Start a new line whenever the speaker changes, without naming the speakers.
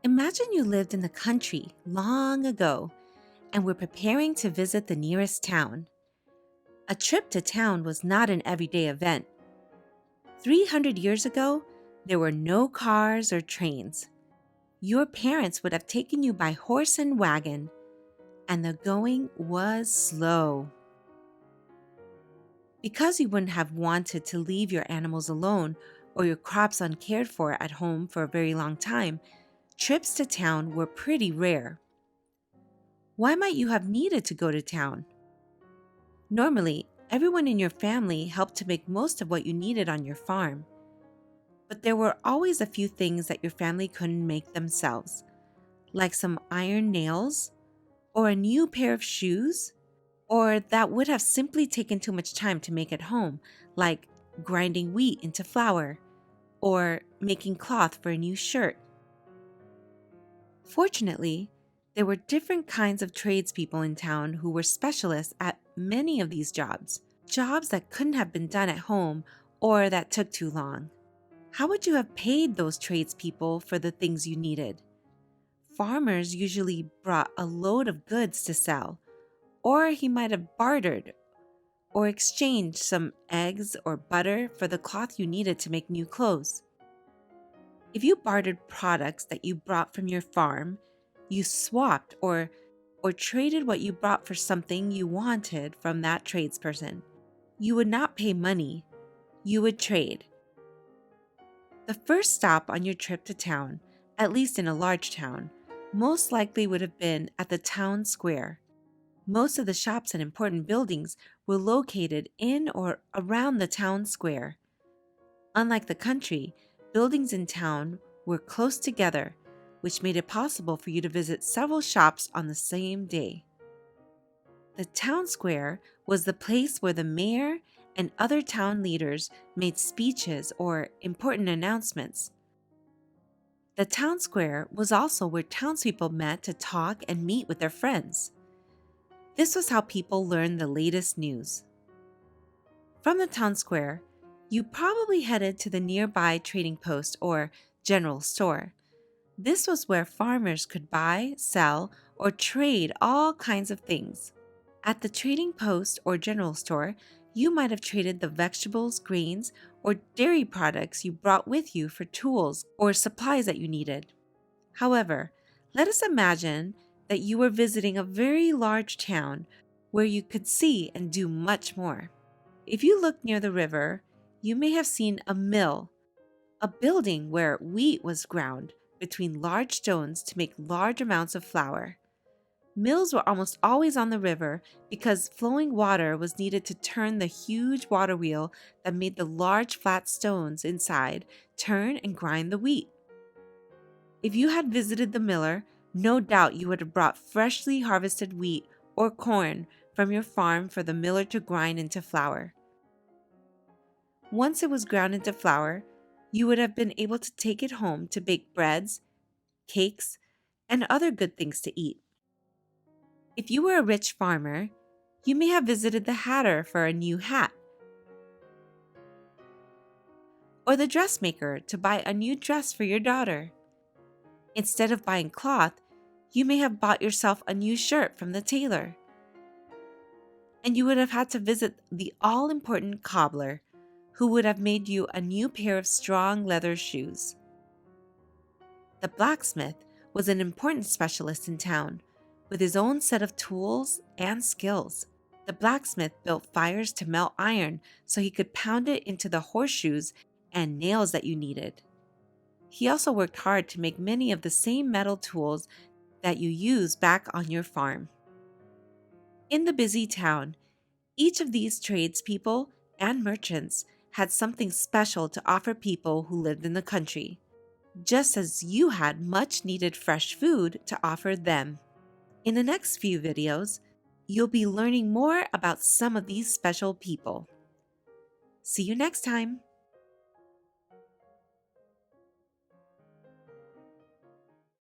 Imagine you lived in the country long ago and were preparing to visit the nearest town. A trip to town was not an everyday event. 300 years ago, there were no cars or trains. Your parents would have taken you by horse and wagon, and the going was slow. Because you wouldn't have wanted to leave your animals alone or your crops uncared for at home for a very long time, trips to town were pretty rare. Why might you have needed to go to town? Normally, everyone in your family helped to make most of what you needed on your farm. But there were always a few things that your family couldn't make themselves, like some iron nails, or a new pair of shoes, or that would have simply taken too much time to make at home, like grinding wheat into flour, or making cloth for a new shirt. Fortunately, there were different kinds of tradespeople in town who were specialists at many of these jobs that couldn't have been done at home or that took too long. How would you have paid those tradespeople for the things you needed? Farmers usually brought a load of goods to sell, or he might have bartered or exchanged some eggs or butter for the cloth you needed to make new clothes. If you bartered products that you brought from your farm, you swapped or traded what you brought for something you wanted from that tradesperson. You would not pay money, you would trade. The first stop on your trip to town, at least in a large town, most likely would have been at the town square. Most of the shops and important buildings were located in or around the town square. Unlike the country, buildings in town were close together, which made it possible for you to visit several shops on the same day. The town square was the place where the mayor and other town leaders made speeches or important announcements. The town square was also where townspeople met to talk and meet with their friends. This was how people learned the latest news. From the town square, you probably headed to the nearby trading post or general store. This was where farmers could buy, sell, or trade all kinds of things. At the trading post or general store, you might have traded the vegetables, grains, or dairy products you brought with you for tools or supplies that you needed. However, let us imagine that you were visiting a very large town where you could see and do much more. If you looked near the river, you may have seen a mill, a building where wheat was ground between large stones to make large amounts of flour. Mills were almost always on the river because flowing water was needed to turn the huge water wheel that made the large flat stones inside turn and grind the wheat. If you had visited the miller, no doubt you would have brought freshly harvested wheat or corn from your farm for the miller to grind into flour. Once it was ground into flour, you would have been able to take it home to bake breads, cakes, and other good things to eat. If you were a rich farmer, you may have visited the hatter for a new hat, or the dressmaker to buy a new dress for your daughter. Instead of buying cloth, you may have bought yourself a new shirt from the tailor. And you would have had to visit the all-important cobbler, who would have made you a new pair of strong leather shoes. The blacksmith was an important specialist in town, with his own set of tools and skills. The blacksmith built fires to melt iron so he could pound it into the horseshoes and nails that you needed. He also worked hard to make many of the same metal tools that you use back on your farm. In the busy town, each of these tradespeople and merchants had something special to offer people who lived in the country, just as you had much needed fresh food to offer them. In the next few videos, you'll be learning more about some of these special people. See you next time!